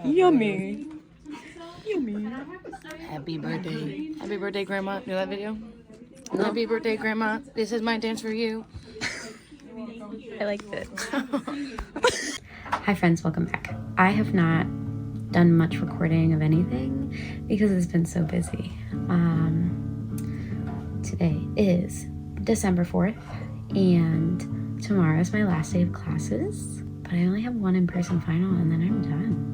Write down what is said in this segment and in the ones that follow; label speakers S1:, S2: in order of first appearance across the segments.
S1: Yummy. Yummy.
S2: Happy birthday. Happy birthday, Grandma. Know that video? No. Happy birthday, Grandma. This is my dance for you.
S1: I liked it.
S3: Hi friends, welcome back. I have not done much recording of anything because it's been so busy. Today is December 4th and tomorrow is my last day of classes, but I only have one in-person final and then I'm done.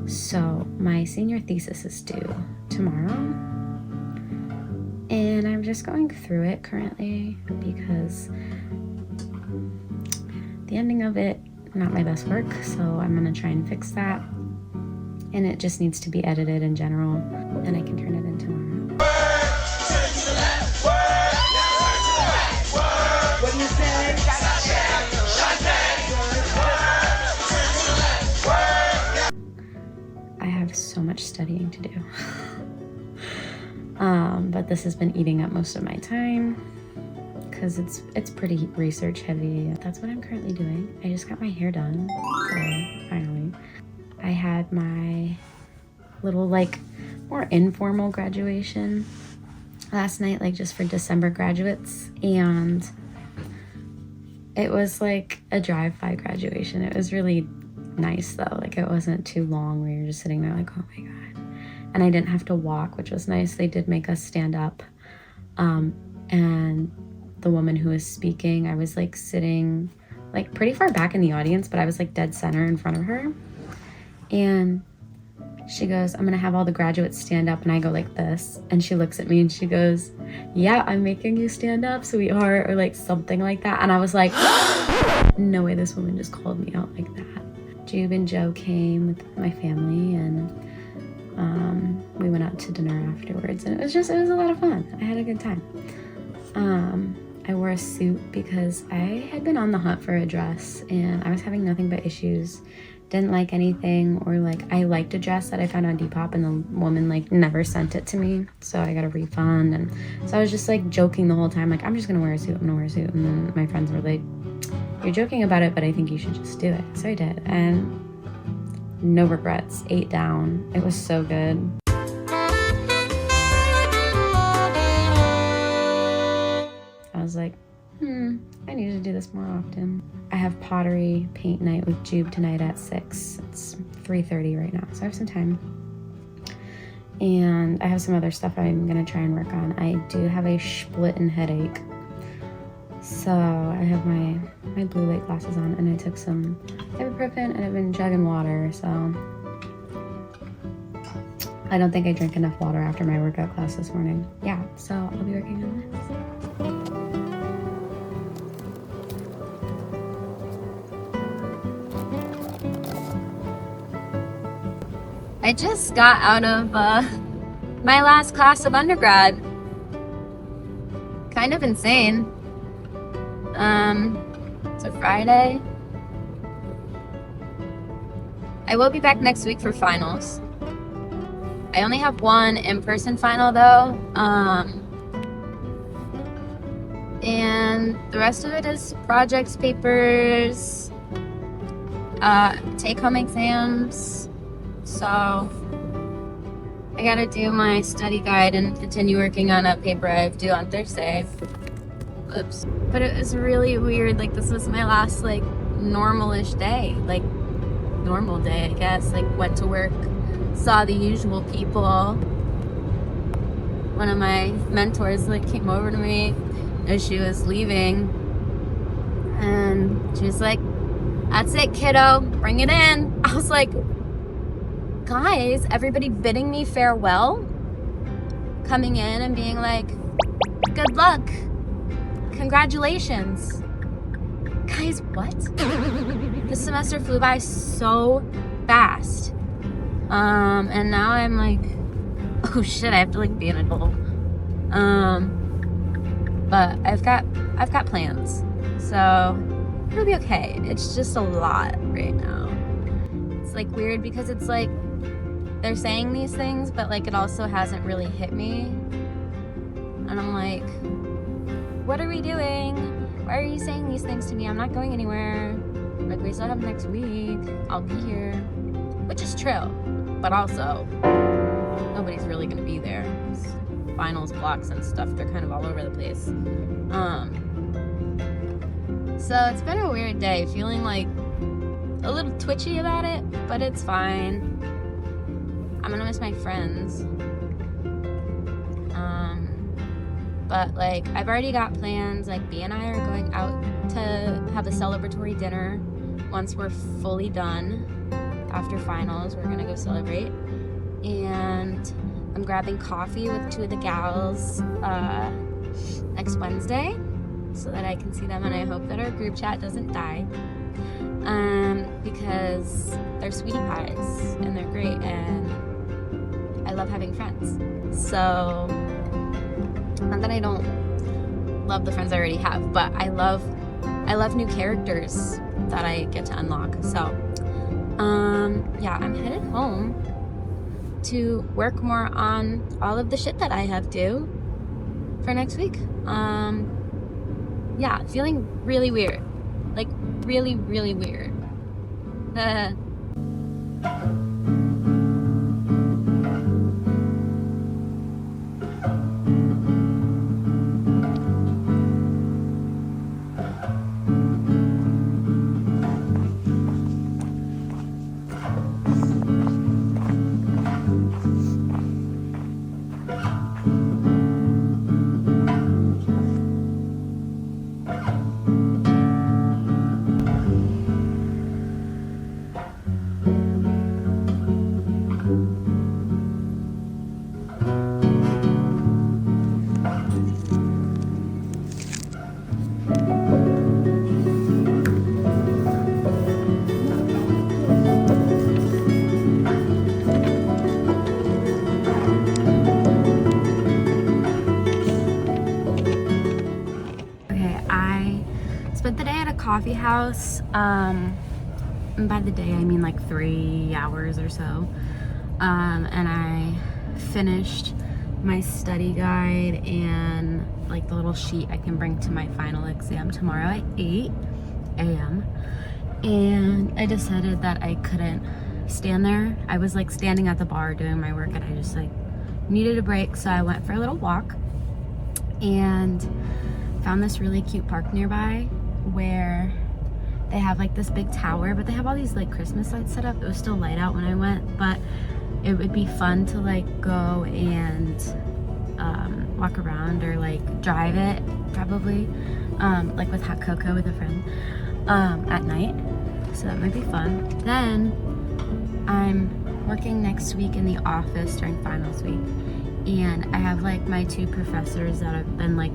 S3: So my senior thesis is due tomorrow and I'm just going through it currently because the ending of it, not my best work, so I'm gonna try and fix that. And it just needs to be edited in general, and I can turn it in tomorrow.
S1: What do you say?
S3: I have so much studying to do. But this has been eating up most of my time because it's pretty research heavy. That's what I'm currently doing. I just got my hair done today, finally. I had my little more informal graduation last night, just for December graduates, and it was like a drive-by graduation. It was really nice though. It wasn't too long where you're just sitting there like, oh my god. And I didn't have to walk, which was nice. They did make us stand up. And the woman who was speaking, I was sitting pretty far back in the audience, but I was dead center in front of her. And she goes, I'm gonna have all the graduates stand up, and I go like this. And she looks at me and she goes, yeah, I'm making you stand up, sweetheart, or something like that. And I was like, no way, this woman just called me out like that. Jube and Joe came with my family, and we went out to dinner afterwards, and it was a lot of fun. I had a good time. I wore a suit because I had been on the hunt for a dress and I was having nothing but issues. Didn't like anything, or I liked a dress that I found on Depop and the woman never sent it to me, so I got a refund. And so I was just joking the whole time, I'm just gonna wear a suit, I'm gonna wear a suit. And then my friends were like, you're joking about it, but I think you should just do it. So I did, and no regrets. 8 down. It was so good. I was like, I need to do this more often. I have pottery paint night with Jube tonight at 6. It's 3:30 right now, so I have some time. And I have some other stuff I'm gonna try and work on. I do have a splitting headache. So I have my blue light glasses on, and I took some ibuprofen, and I've been chugging water, so I don't think I drank enough water after my workout class this morning. Yeah, so I'll be working on this.
S4: I just got out of my last class of undergrad. Kind of insane. It's a Friday. I will be back next week for finals. I only have one in-person final though. And the rest of it is projects, papers, take-home exams. So I gotta do my study guide and continue working on a paper I have due on Thursday. Oops. But it was really weird. This was my last normal-ish day. Normal day, I guess. Went to work, saw the usual people. One of my mentors came over to me as she was leaving, and she was like, that's it, kiddo, bring it in. I was like, guys, everybody bidding me farewell, coming in and being like, good luck, congratulations. guys, what? This semester flew by so fast. And now I'm like, oh shit, I have to like be an adult. But I've got plans, so it'll be okay. It's just a lot right now. It's like weird because it's like they're saying these things, but like it also hasn't really hit me. And I'm like, what are we doing? Why are you saying these things to me? I'm not going anywhere. Like, we still have next week. I'll be here. Which is true. But also, nobody's really gonna be there. Finals blocks and stuff, they're kind of all over the place. So it's been a weird day, feeling like a little twitchy about it, but it's fine. I'm gonna miss my friends. But like, I've already got plans. Like, Bea and I are going out to have a celebratory dinner once we're fully done. After finals, we're gonna go celebrate. And I'm grabbing coffee with 2 of the gals next Wednesday so that I can see them, and I hope that our group chat doesn't die. Because they're sweetie pies and they're great, and I love having friends. So, not that I don't love the friends I already have, but I love new characters that I get to unlock. So, yeah, I'm headed home to work more on all of the shit that I have due for next week. Yeah, feeling really weird. Like, really, really weird. Spent the day at a coffee house, and by the day I mean like 3 hours or so, and I finished my study guide and like the little sheet I can bring to my final exam tomorrow at 8 a.m. and I decided that I couldn't stand there. I was like standing at the bar doing my work, and I just like needed a break, so I went for a little walk and found this really cute park nearby where they have like this big tower, but they have all these like Christmas lights set up. It was still light out when I went, but it would be fun to like go and walk around or like drive it probably, like with hot cocoa with a friend at night, so that might be fun. Then I'm working next week in the office during finals week, and I have like my 2 professors that have been like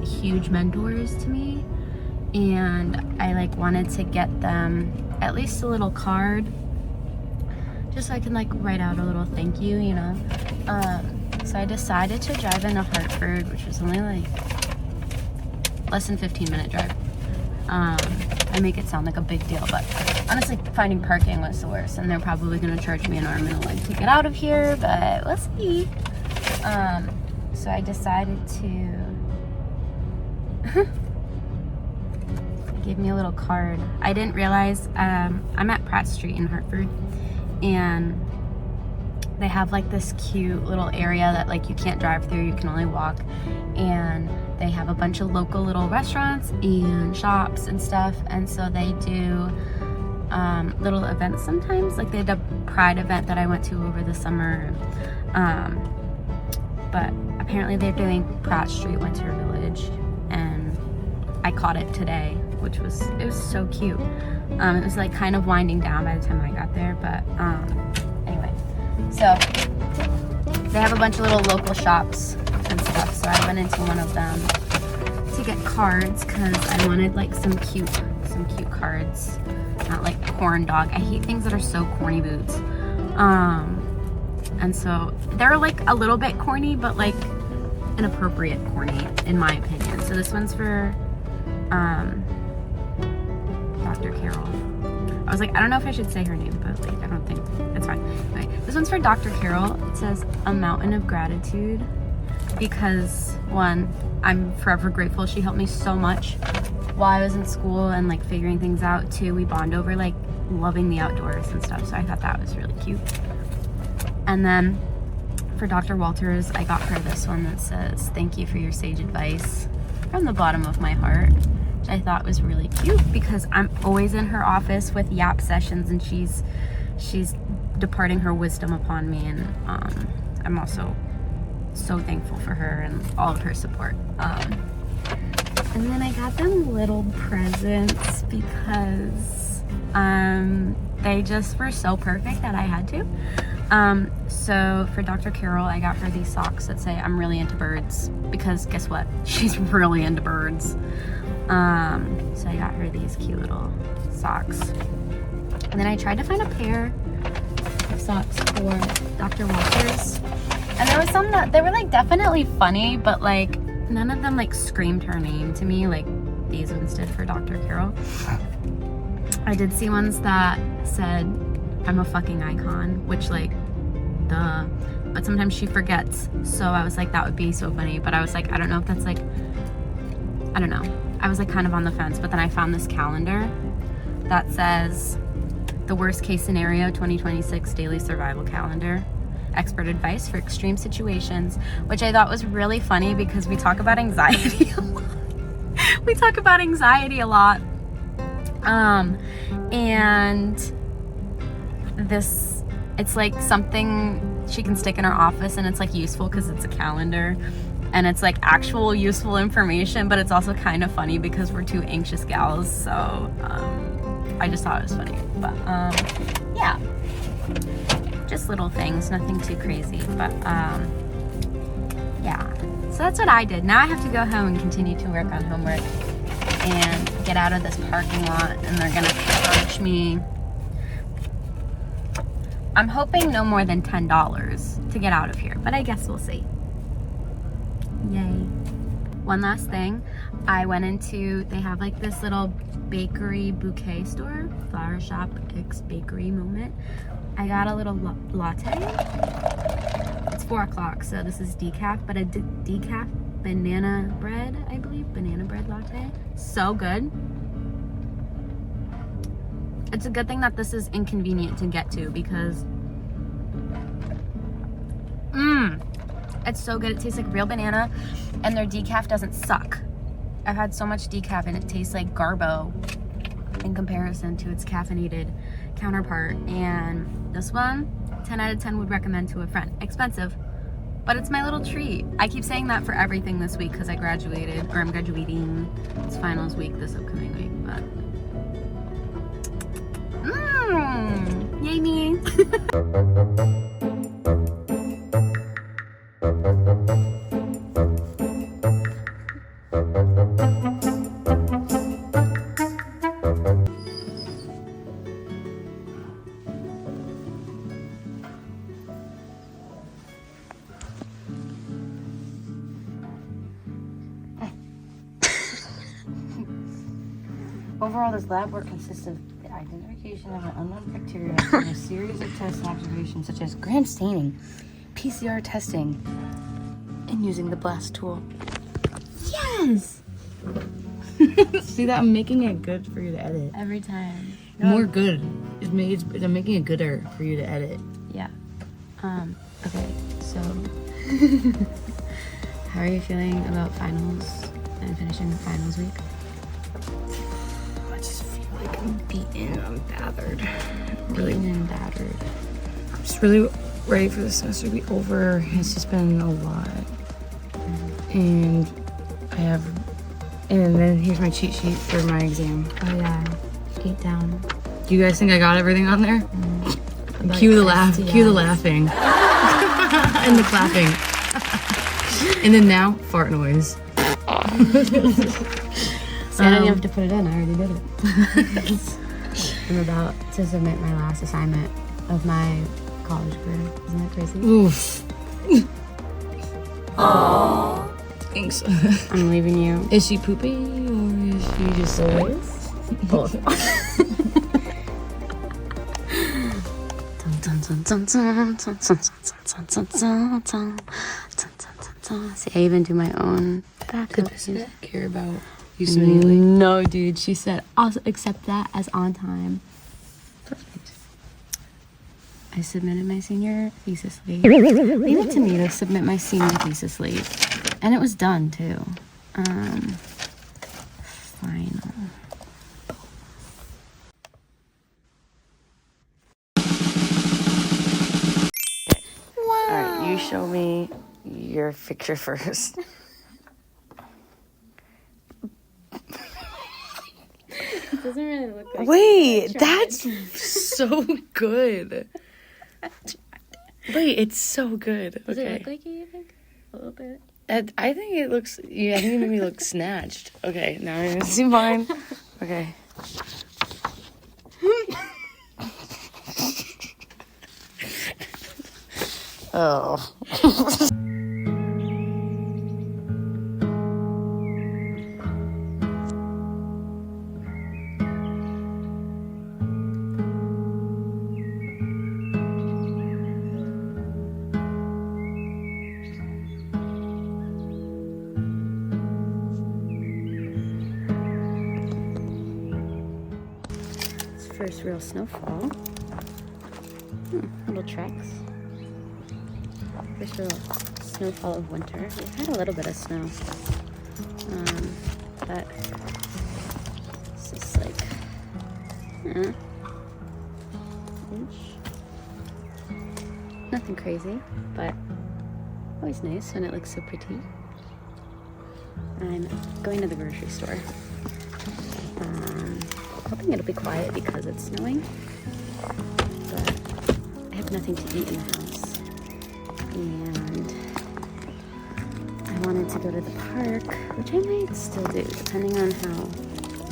S4: huge mentors to me, and I like wanted to get them at least a little card just so I can like write out a little thank you, you know. So I decided to drive into Hartford, which was only like less than 15-minute drive. I make it sound like a big deal, but honestly finding parking was the worst, and they're probably gonna charge me an arm and a leg to get out of here, but we'll see. So I decided to give me a little card. I didn't realize, I'm at Pratt Street in Hartford, and they have like this cute little area that like you can't drive through, you can only walk, and they have a bunch of local little restaurants and shops and stuff, and so they do little events sometimes. Like they had a Pride event that I went to over the summer, but apparently they're doing Pratt Street Winter Village, and I caught it today, which was, it was so cute. It was like kind of winding down by the time I got there, but anyway, so they have a bunch of little local shops and stuff, so I went into one of them to get cards because I wanted like some cute
S3: some cute cards. Not like corn dog. I hate things that are so corny boots. And so they're like a little bit corny, but like an appropriate corny in my opinion. So this one's for Dr. Carol. I was like, I don't know if I should say her name, but like, I don't think it's fine. Okay, this one's for Dr. Carol. It says a mountain of gratitude because one, I'm forever grateful. She helped me so much while I was in school and like figuring things out. Two, we bond over like loving the outdoors and stuff. So I thought that was really cute. And then for Dr. Walters, I got her this one that says, thank you for your sage advice from the bottom of my heart. Which I thought was really cute because I'm always in her office with yap sessions and she's departing her wisdom upon me, and I'm also so thankful for her and all of her support. And then I got them little presents because they just were so perfect that I had to. So for Dr. Carol, I got her these socks that say I'm really into birds because guess what? She's really into birds. So I got her these cute little socks. And then I tried to find a pair of socks for Dr. Walters. And there was some that, they were like definitely funny, but like none of them like screamed her name to me like these ones did for Dr. Carol. I did see ones that said, I'm a fucking icon, which like, duh. But sometimes she forgets. So I was like, that would be so funny. But I was like, I don't know if that's like, I don't know. I was like kind of on the fence, but then I found this calendar that says the worst case scenario 2026 daily survival calendar, expert advice for extreme situations, which I thought was really funny because we talk about anxiety a lot. We talk about anxiety a lot. And this, it's like something she can stick in her office and it's like useful because it's a calendar. And it's like actual useful information, but it's also kind of funny because we're two anxious gals. So I just thought it was funny. But yeah, just little things, nothing too crazy. But yeah, so that's what I did. Now I have to go home and continue to work on homework and get out of this parking lot. And they're gonna charge me, I'm hoping no more than $10 to get out of here, but I guess we'll see. Yay. One last thing, I went into, they have like this little bakery bouquet store, flower shop X bakery moment. I got a little latte. It's 4 o'clock, so this is decaf, but a decaf banana bread, I believe, banana bread latte. So good. It's a good thing that this is inconvenient to get to because it's so good. It tastes like real banana and their decaf doesn't suck. I've had so much decaf and it tastes like Garbo in comparison to its caffeinated counterpart. And this one, 10 out of 10 would recommend to a friend. Expensive, but it's my little treat. I keep saying that for everything this week because I graduated, or I'm graduating. It's finals week this upcoming week, but yay me.
S2: Overall, this lab work consists of the identification of an unknown bacteria and a series of tests and observations such as gram staining, PCR testing, and using the blast tool. Yes! See that? I'm making it good for you to edit.
S3: Every time.
S2: More good. I'm making it gooder for you to edit.
S3: Yeah. Okay, so how are you feeling about finals and finishing the finals week?
S2: I just feel like I'm beaten. I'm battered.
S3: Beaten and battered.
S2: I'm just really ready for the semester to be over. It's just been a lot. And and then here's my cheat sheet for my exam.
S3: Oh yeah, 8 down.
S2: Do you guys think I got everything on there? Cue the laugh. Cue the laughing. And the clapping. And then now, fart noise.
S3: See, I didn't have to put it in. I already did it. I'm about to submit my last assignment of my college career. Isn't that crazy?
S2: Oof. Aww. Thanks.
S3: I'm leaving you.
S2: Is she poopy or is she just
S3: Both. See, I even do my own backup.
S2: Does that care about you submitting late?
S3: No, dude. She said, I'll accept that as on time.
S2: Perfect.
S3: I submitted my senior thesis late. Leave it to me to submit my senior thesis late. And it was done, too. Final.
S2: Alright, you show me your picture first.
S3: It doesn't really look like
S2: Wait, that's so good. Wait, it's so good.
S3: Does
S2: Okay.
S3: it look like you think? A little bit.
S2: I think it looks. Yeah, I think it made me look snatched. Okay, now I'm gonna see mine. Okay. Oh.
S3: First real snowfall. Little tracks. First real snowfall of winter. We've had a little bit of snow. But it's just like inch. Nothing crazy, but always nice when it looks so pretty. I'm going to the grocery store. Hoping it'll be quiet because it's snowing, but I have nothing to eat in the house, and I wanted to go to the park, which I might still do, depending on how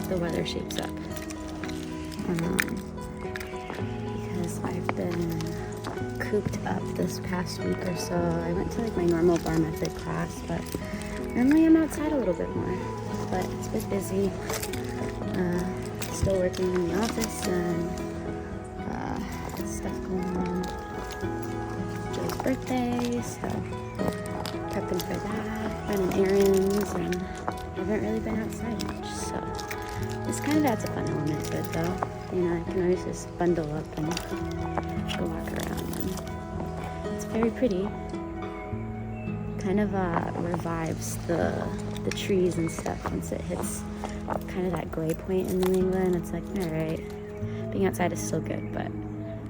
S3: the weather shapes up, because I've been cooped up this past week or so. I went to like my normal bar method class, but normally I'm outside a little bit more, but it's been busy. Still working in the office and stuff going on. Joe's birthday, so prepping for that, running errands, and I haven't really been outside much, so this kind of adds a fun element to it though. You know, I can always just bundle up and go walk around, and it's very pretty. Kind of revives the trees and stuff once it hits kind of that gray point in New England. It's like, all right, being outside is still good, but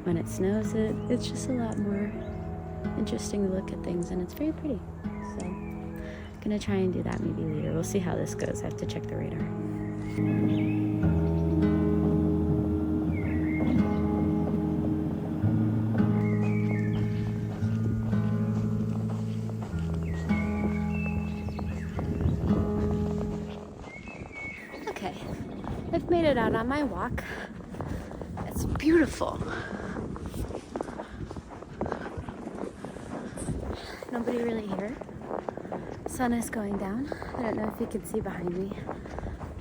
S3: when it snows, it's just a lot more interesting to look at things, and it's very pretty. So I'm gonna try and do that maybe later. We'll see how this goes. I have to check the radar. Okay, I've made it out on my walk. It's beautiful. Nobody really here. Sun is going down. I don't know if you can see behind me,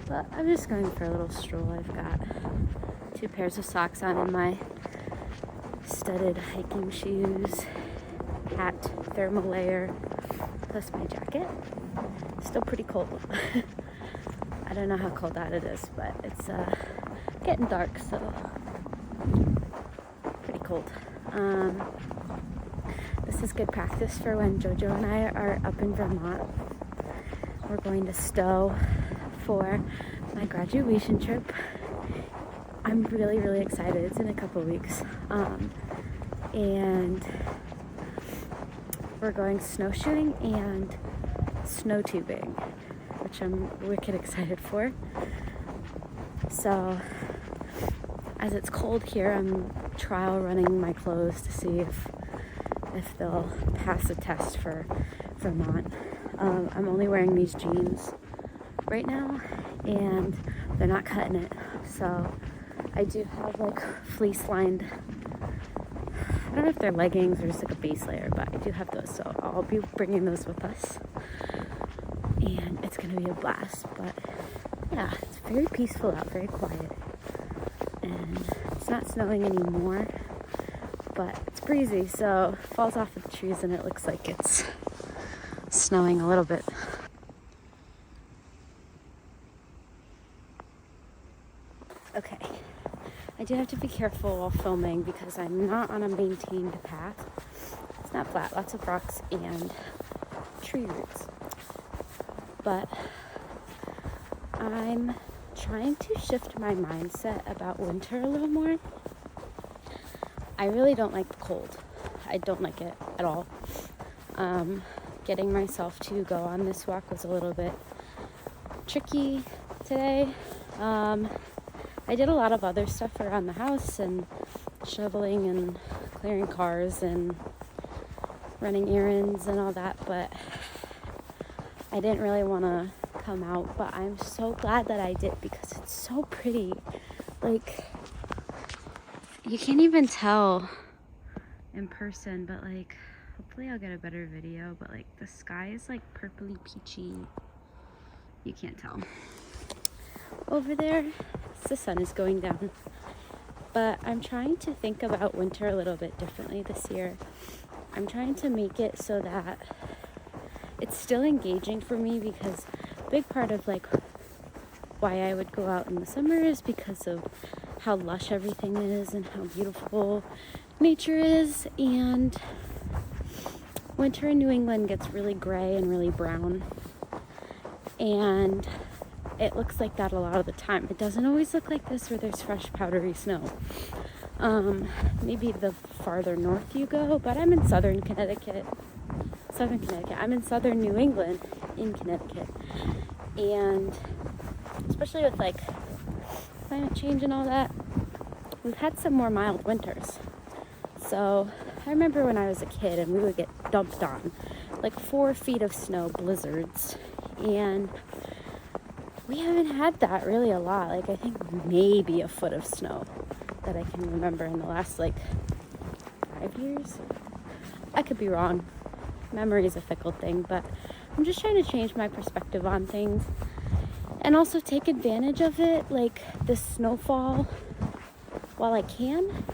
S3: but I'm just going for a little stroll. I've got 2 pairs of socks on and my studded hiking shoes, hat, thermal layer, plus my jacket. Still pretty cold. I don't know how cold out it is, but it's getting dark, so pretty cold. This is good practice for when JoJo and I are up in Vermont. We're going to Stowe for my graduation trip. I'm really, really excited. It's in a couple weeks. And we're going snowshoeing and snow tubing, which I'm wicked excited for. So, as it's cold here, I'm trial running my clothes to see if they'll pass the test for Vermont. I'm only wearing these jeans right now, and they're not cutting it. So I do have like fleece lined, I don't know if they're leggings or just like a base layer, but I do have those, so I'll be bringing those with us, and it's gonna be a blast. But yeah, it's very peaceful out, very quiet, and it's not snowing anymore, but it's breezy, so it falls off of the trees and it looks like it's snowing a little bit. Okay, I do have to be careful while filming because I'm not on a maintained path. It's not flat, lots of rocks and tree roots. But I'm trying to shift my mindset about winter a little more. I really don't like the cold. I don't like it at all. Getting myself to go on this walk was a little bit tricky today. I did a lot of other stuff around the house and shoveling and clearing cars and running errands and all that, but I didn't really want to come out. But I'm so glad that I did because it's so pretty. Like, you can't even tell in person, but like, hopefully I'll get a better video, but like the sky is like purpley peachy. You can't tell. Over there, the sun is going down. But I'm trying to think about winter a little bit differently this year. I'm trying to make it so that it's still engaging for me, because a big part of like why I would go out in the summer is because of how lush everything is and how beautiful nature is. And winter in New England gets really gray and really brown, and it looks like that a lot of the time. It doesn't always look like this where there's fresh powdery snow. Maybe the farther north you go, but I'm in southern Connecticut. I'm in southern New England in Connecticut. And especially with like climate change and all that, we've had some more mild winters. So I remember when I was a kid and we would get dumped on like 4 feet of snow, blizzards, and we haven't had that really a lot. Like, I think maybe a foot of snow that I can remember in the last like 5 years. I could be wrong. Memory is a fickle thing, but I'm just trying to change my perspective on things and also take advantage of it, like this snowfall, while I can,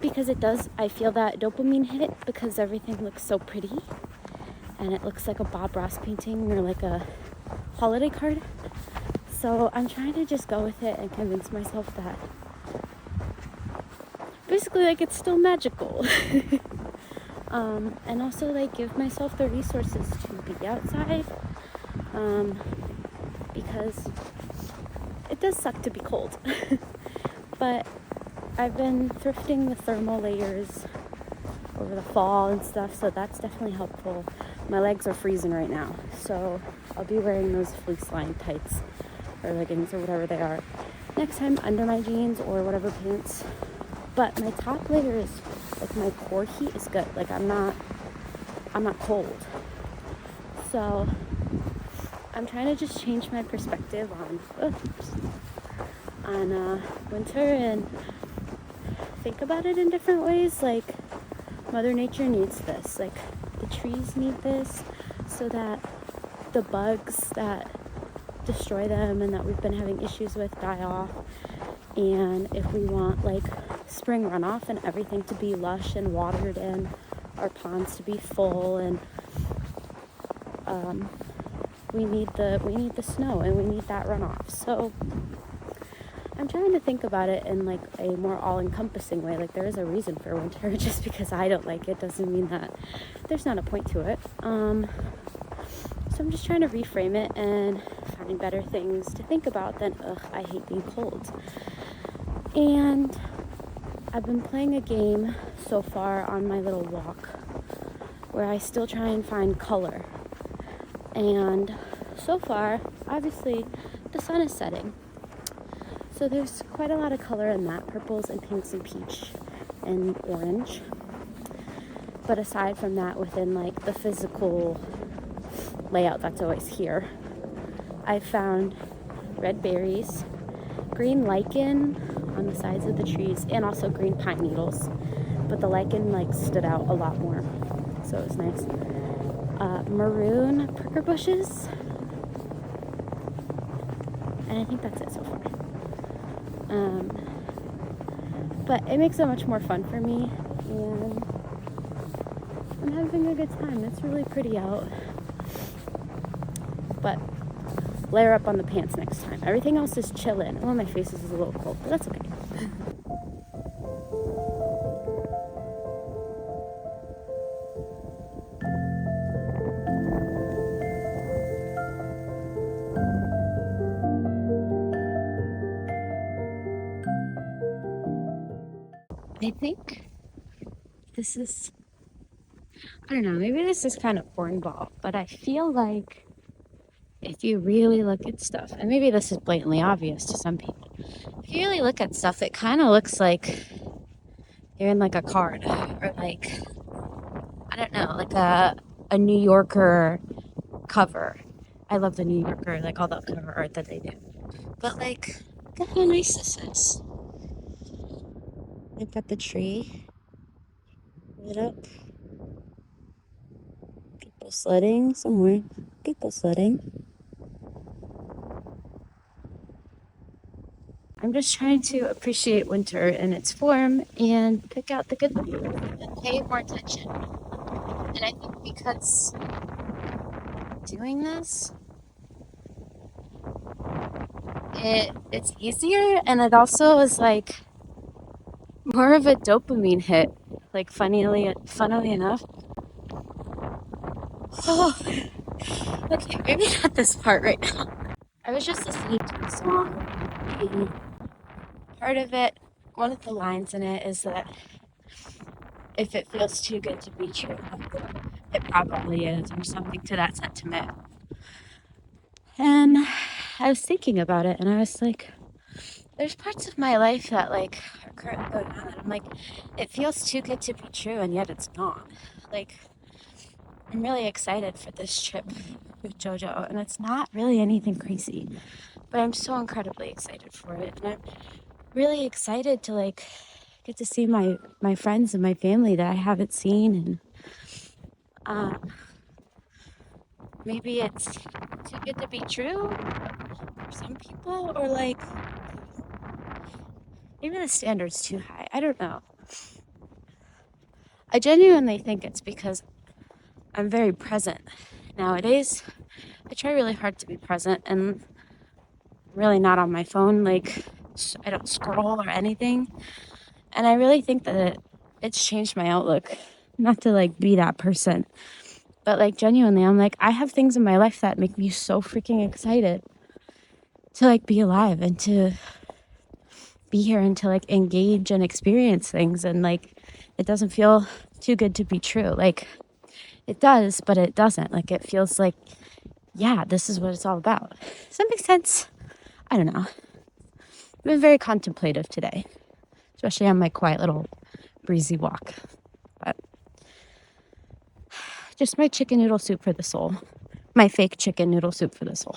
S3: because it does, I feel that dopamine hit because everything looks so pretty and it looks like a Bob Ross painting or like a holiday card. So I'm trying to just go with it and convince myself that basically like it's still magical. And also like give myself the resources to be outside, because it does suck to be cold. But I've been thrifting the thermal layers over the fall and stuff, so that's definitely helpful. My legs are freezing right now, so I'll be wearing those fleece lined tights or leggings or whatever they are next time under my jeans or whatever pants. But my top layer is like, my core heat is good. Like, I'm not cold. So I'm trying to just change my perspective on winter and think about it in different ways. Like, Mother Nature needs this. Like, the trees need this so that the bugs that destroy them and that we've been having issues with die off. And if we want like spring runoff and everything to be lush and watered and our ponds to be full, and we need the snow and we need that runoff. So I'm trying to think about it in like a more all-encompassing way. Like, there is a reason for winter. Just because I don't like it doesn't mean that there's not a point to it. So I'm just trying to reframe it and find better things to think about than, I hate being cold. And I've been playing a game so far on my little walk where I still try and find color. And so far, obviously, the sun is setting. So there's quite a lot of color in that, purples and pinks and peach and orange. But aside from that, within like the physical layout that's always here, I found red berries, green lichen on the sides of the trees, and also green pine needles. But the lichen like stood out a lot more, so it was nice. Maroon pricker bushes, and I think that's it so far. But it makes it much more fun for me, and I'm having a good time. It's really pretty out, but layer up on the pants next time. Everything else is chillin'. Oh, my face is a little cold, but that's okay. I think this is, I don't know, maybe this is kind of cornball, but I feel like if you really look at stuff, and maybe this is blatantly obvious to some people, if you really look at stuff, it kind of looks like you're in like a card, or like, I don't know, like a New Yorker cover. I love the New Yorker, like all the cover art that they do. But like, look at how nice this is. They've got the tree lit up. People sledding somewhere. People sledding. I'm just trying to appreciate winter in its form and pick out the good things and pay more attention. And I think because doing this, it's easier, and it also is like more of a dopamine hit. Like funnily enough. Oh, okay, maybe not this part right now. I was just listening to a song, and part of it, one of the lines in it is that if it feels too good to be true, it probably is, or something to that sentiment. And I was thinking about it, and I was like, there's parts of my life that like are currently going on that I'm like, it feels too good to be true, and yet it's not. Like, I'm really excited for this trip with JoJo, and it's not really anything crazy, but I'm so incredibly excited for it, and I'm really excited to like get to see my friends and my family that I haven't seen, and maybe it's too good to be true for some people, or like maybe the standard's too high. I don't know. I genuinely think it's because I'm very present nowadays. I try really hard to be present and really not on my phone. Like, I don't scroll or anything. And I really think that it's changed my outlook. Not to like be that person, but like genuinely, I'm like, I have things in my life that make me so freaking excited to like be alive and to be here and to like engage and experience things. And like, it doesn't feel too good to be true. Like, it does, but it doesn't. Like, it feels like, yeah, this is what it's all about. Does that make sense? I don't know. I've been very contemplative today, especially on my quiet little breezy walk. But just my chicken noodle soup for the soul. My fake chicken noodle soup for the soul.